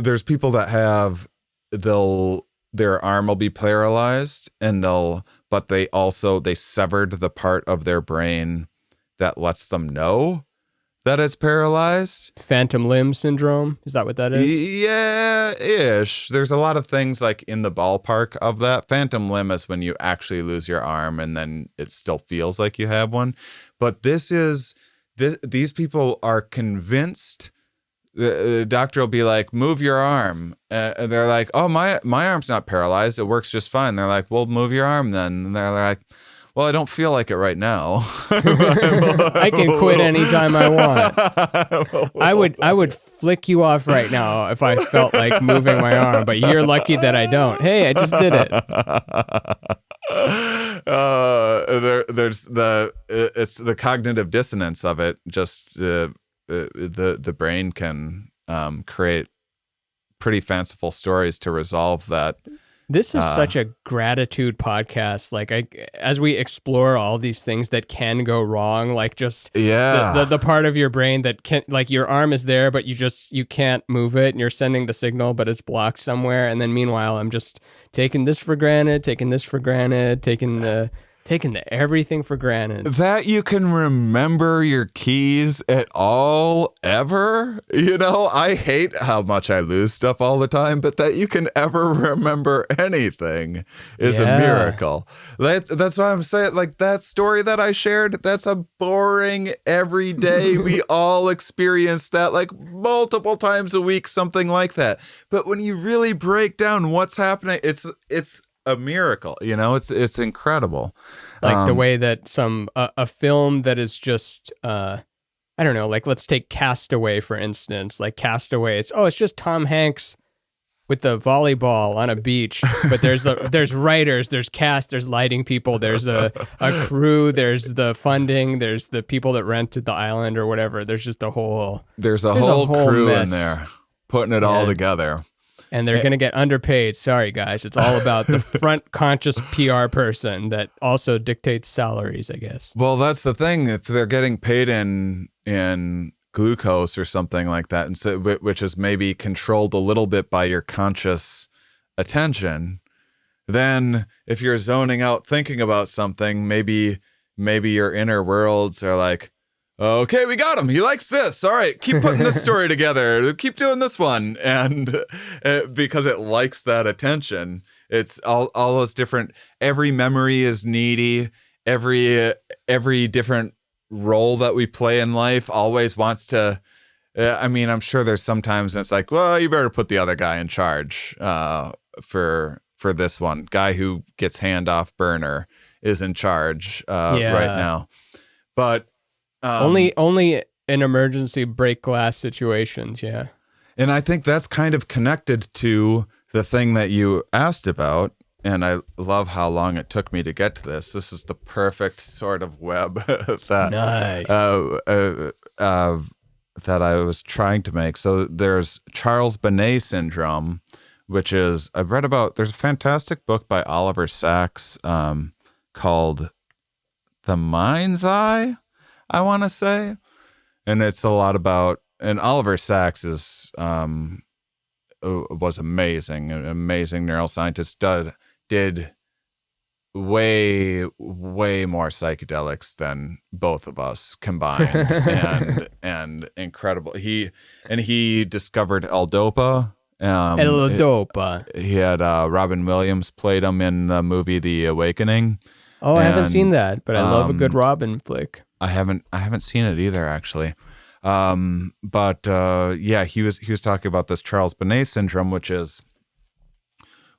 there's people that have their arm will be paralyzed, but they severed the part of their brain that lets them know that it's paralyzed. Phantom limb syndrome. Is that what that is? Yeah, ish. There's a lot of things like in the ballpark of that. Phantom limb is when you actually lose your arm and then it still feels like you have one. But these people are convinced. The doctor will be like, move your arm. And they're like, oh, my arm's not paralyzed. It works just fine. They're like, well, move your arm then. And they're like, well, I don't feel like it right now. I can quit anytime I want. I would flick you off right now if I felt like moving my arm, but you're lucky that I don't. Hey, I just did it. There's it's the cognitive dissonance of it. Just the brain can create pretty fanciful stories to resolve that. This is such a gratitude podcast. Like as we explore all these things that can go wrong, like just the part of your brain that can, like your arm is there, but you can't move it and you're sending the signal, but it's blocked somewhere. And then meanwhile, I'm just taking this for granted, taking everything for granted. That you can remember your keys at all, ever. You know, I hate how much I lose stuff all the time, but that you can ever remember anything is a miracle. That's why I'm saying, like, that story that I shared, that's a boring every day. We all experience that, like, multiple times a week, something like that. But when you really break down what's happening, it's a miracle, you know. It's incredible. Like the way that a film that is just I don't know, like let's take Castaway for instance. Like Castaway, it's just Tom Hanks with the volleyball on a beach, but there's writers, there's cast, there's lighting people, there's a crew, there's the funding, there's the people that rented the island or whatever. There's just a whole crew mess in there putting it all together. And they're going to get underpaid. Sorry, guys. It's all about the front conscious PR person that also dictates salaries, I guess. Well, that's the thing. If they're getting paid in glucose or something like that, and so, which is maybe controlled a little bit by your conscious attention, then if you're zoning out thinking about something, maybe your inner worlds are like, okay, we got him. He likes this. All right, keep putting this story together. Keep doing this one. And because it likes that attention, it's all those different, every memory is needy. Every different role that we play in life always wants to, I mean, I'm sure there's sometimes it's like, well, you better put the other guy in charge for this one. Guy who gets hand off burner is in charge right now. But only in emergency break glass situations, yeah. And I think that's kind of connected to the thing that you asked about, and I love how long it took me to get to this. This is the perfect sort of web that that I was trying to make. So there's Charles Bonnet syndrome, which is there's a fantastic book by Oliver Sacks called The Mind's Eye, I want to say. And it's a lot about, and Oliver Sacks was amazing, an amazing neuroscientist, did way more psychedelics than both of us combined and incredible. He discovered L-Dopa. L-Dopa. He had Robin Williams played him in the movie The Awakening. Oh, I haven't seen that, but I love a good Robin flick. I haven't seen it either, actually. But he was talking about this Charles Bonnet syndrome, which is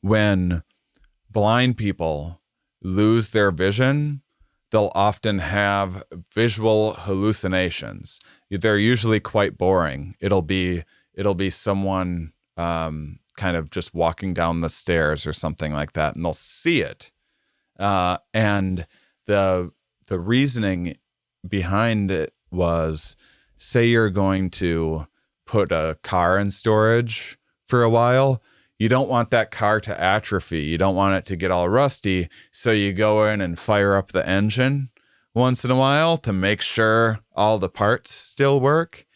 when blind people lose their vision, they'll often have visual hallucinations. They're usually quite boring. It'll be someone kind of just walking down the stairs or something like that, and they'll see it. And the reasoning behind it was, say you're going to put a car in storage for a while. You don't want that car to atrophy. You don't want it to get all rusty. So you go in and fire up the engine once in a while to make sure all the parts still work.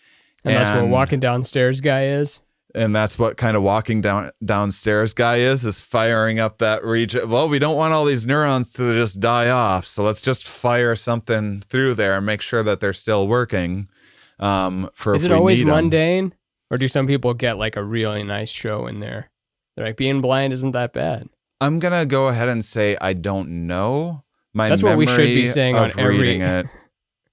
And that's what walking downstairs guy is? and that's what kind of walking downstairs guy is firing up that region. Well, we don't want all these neurons to just die off, so let's just fire something through there and make sure that they're still working. Is it always mundane, or do some people get like a really nice show in there? They're like, being blind isn't that bad. I'm gonna go ahead and say I don't know. That's what we should be saying on every it.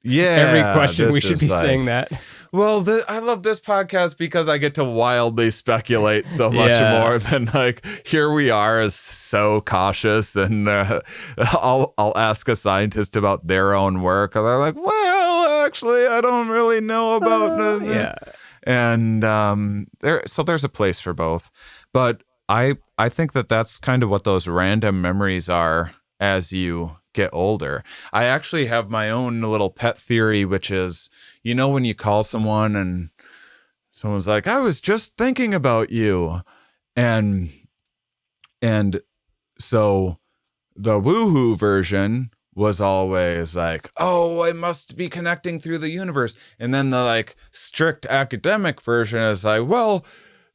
Yeah, every question. We should be saying that. Well, I love this podcast because I get to wildly speculate so much more than like, here we are as so cautious, and I'll ask a scientist about their own work, and they're like, well, actually, I don't really know about and there's a place for both, but I think that's kind of what those random memories are as you get older. I actually have my own little pet theory, which is, when you call someone and someone's like, I was just thinking about you. And so the woohoo version was always like, oh, I must be connecting through the universe. And then the like strict academic version is like, well,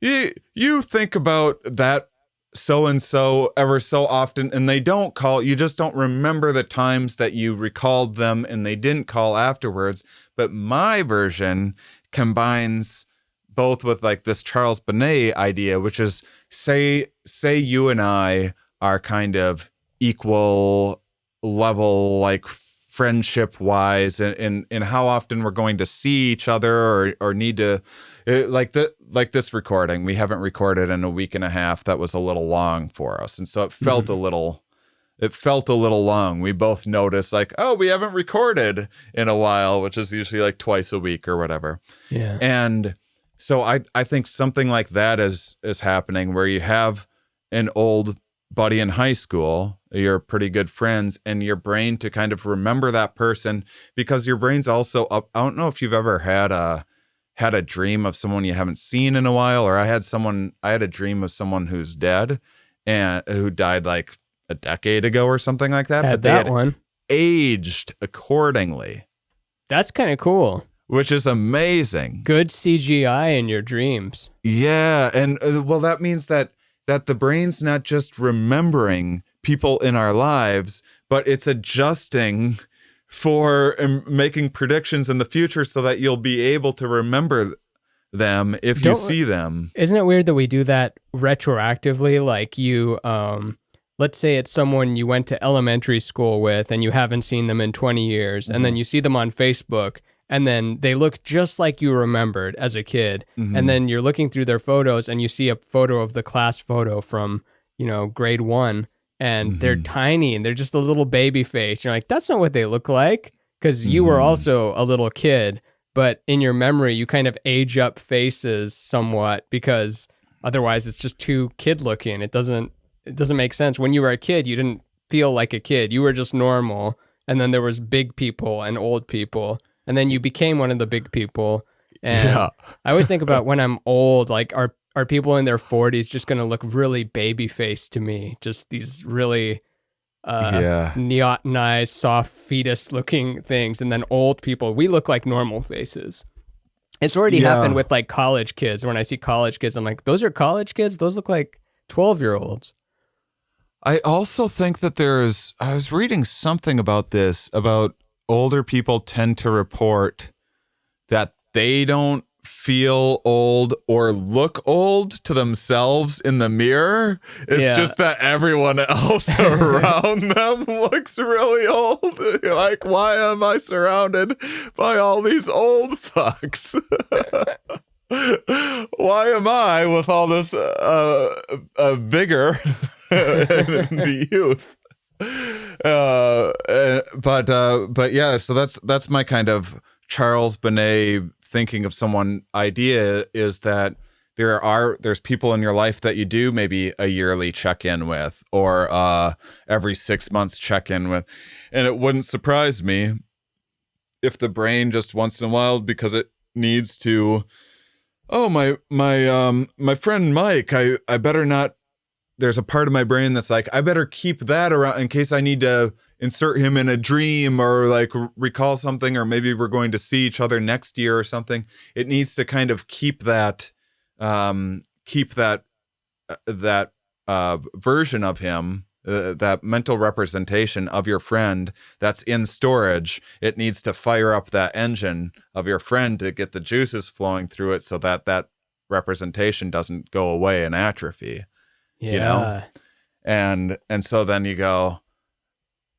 you think about that so-and-so ever so often, and they don't call, you just don't remember the times that you recalled them and they didn't call afterwards. But my version combines both with like this Charles Bonnet idea, which is say you and I are kind of equal level, like friendship wise, and how often we're going to see each other or need to, like this recording. We haven't recorded in a week and a half. That was a little long for us, and so it felt a little long. We both noticed like, oh, we haven't recorded in a while, which is usually like twice a week or whatever. Yeah. And so I think something like that is happening, where you have an old buddy in high school, you're pretty good friends, and your brain to kind of remember that person, because your brain's also up. I don't know if you've ever had a dream of someone you haven't seen in a while, or I had a dream of someone who's dead and who died like a decade ago or something like that. But they had aged accordingly. That's kind of cool. Which is amazing. Good CGI in your dreams. Yeah, and well, that means that the brain's not just remembering people in our lives, but it's adjusting for making predictions in the future so that you'll be able to remember them if you see them. Isn't it weird that we do that retroactively? Like you, let's say it's someone you went to elementary school with and you haven't seen them in 20 years, and then you see them on Facebook, and then they look just like you remembered as a kid. And then you're looking through their photos and you see a photo of the class photo from, grade 1, and they're tiny and they're just a little baby face. You're like, that's not what they look like, because you were also a little kid, but in your memory, you kind of age up faces somewhat, because otherwise it's just too kid looking. It doesn't make sense. When you were a kid, you didn't feel like a kid. You were just normal. And then there was big people and old people. And then you became one of the big people. And I always think about when I'm old, like are people in their 40s just going to look really baby faced to me? Just these really neotenized, soft fetus looking things. And then old people, we look like normal faces. It's already happened with like college kids. When I see college kids, I'm like, those are college kids? Those look like 12-year-olds. I also think that I was reading something about this, about older people tend to report that they don't feel old or look old to themselves in the mirror. It's just that everyone else around them looks really old. Like, why am I surrounded by all these old fucks? Why am I with all this vigor and youth? But yeah, so that's my kind of Charles Bonnet thinking of someone idea, is that there's people in your life that you do maybe a yearly check-in with, or every 6 months check-in with, and it wouldn't surprise me if the brain just once in a while, because it needs to, my friend Mike, I better not. There's a part of my brain that's like, I better keep that around in case I need to insert him in a dream or like recall something, or maybe we're going to see each other next year or something. It needs to kind of keep that keep that version of him, that mental representation of your friend that's in storage. It needs to fire up that engine of your friend to get the juices flowing through it, so that representation doesn't go away and atrophy. Yeah. You know? And so then you go,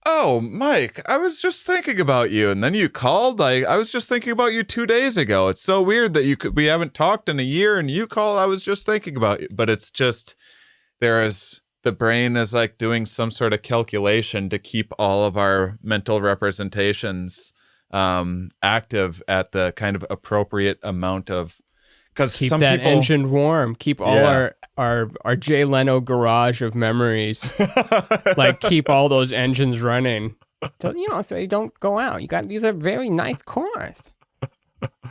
oh, Mike, I was just thinking about you. And then you called. I was just thinking about you 2 days ago. It's so weird that we haven't talked in a year and you called. I was just thinking about you. But it's just, the brain is like doing some sort of calculation to keep all of our mental representations active at the kind of appropriate amount of, because Keep some that people, engine warm. Keep all our Jay Leno garage of memories. Like, keep all those engines running. So, so you don't go out. These are very nice cars.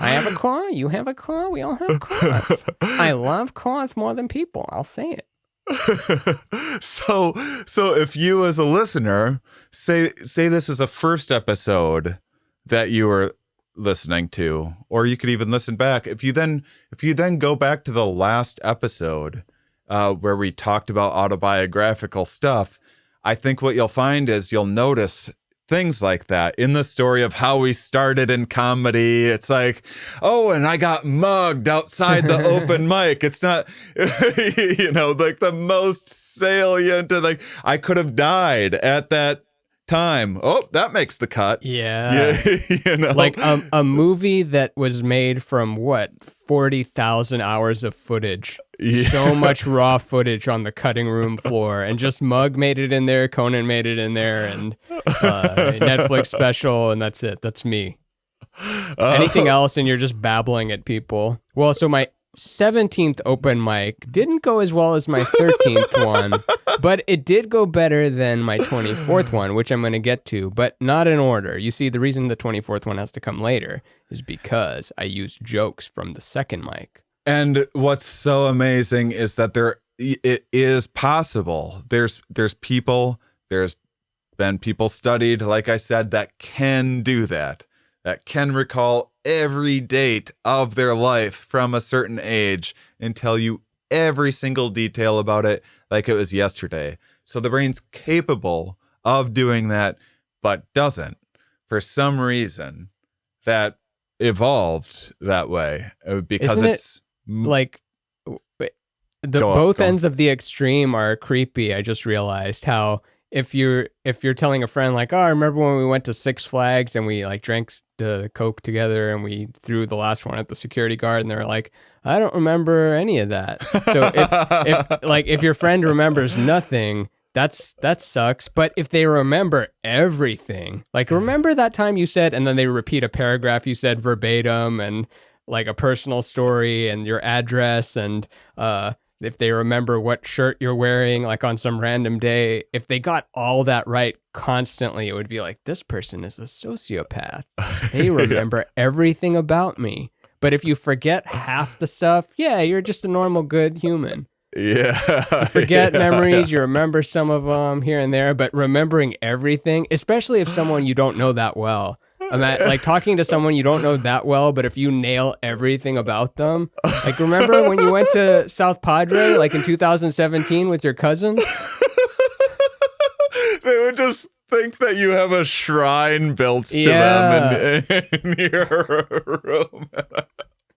I have a car. You have a car. We all have cars. I love cars more than people. I'll say it. So if you as a listener say this is a first episode that you were listening to, or you could even listen back. If you then go back to the last episode where we talked about autobiographical stuff, I think what you'll find is you'll notice things like that in the story of how we started in comedy. It's like, oh, and I got mugged outside the open mic. It's not, like the most salient, like I could have died at that time. Oh, that makes the cut. Yeah. Like a movie that was made from 40,000 hours of footage. Yeah. So much raw footage on the cutting room floor, and just Mug made it in there, Conan made it in there, and Netflix special, and that's it. That's me. Anything else, and you're just babbling at people. Well, so my 17th open mic didn't go as well as my 13th one, but it did go better than my 24th one, which I'm going to get to, but not in order. You see, the reason the 24th one has to come later is because I used jokes from the second mic. And what's so amazing is that it is possible. There's been people studied, like I said, that can do that can recall every date of their life from a certain age and tell you every single detail about it like it was yesterday. So the brain's capable of doing that, but doesn't. For some reason, that evolved that way because Isn't like both ends of the extreme are creepy. I just realized how if you're telling a friend like, oh, I remember when we went to Six Flags and we like drank the Coke together and we threw the last one at the security guard, and they're like, I don't remember any of that. So if your friend remembers nothing, that sucks. But if they remember everything, like remember that time you said, and then they repeat a paragraph you said verbatim, and like a personal story and your address, and if they remember what shirt you're wearing, like on some random day, if they got all that right constantly, it would be like, this person is a sociopath. They remember everything about me. But if you forget half the stuff, yeah, you're just a normal, good human. Yeah. You forget memories, you remember some of them here and there, but remembering everything, especially if someone you don't know that well. Like talking to someone you don't know that well, but if you nail everything about them, like remember when you went to South Padre, like in 2017 with your cousins? They would just think that you have a shrine built to them in your room.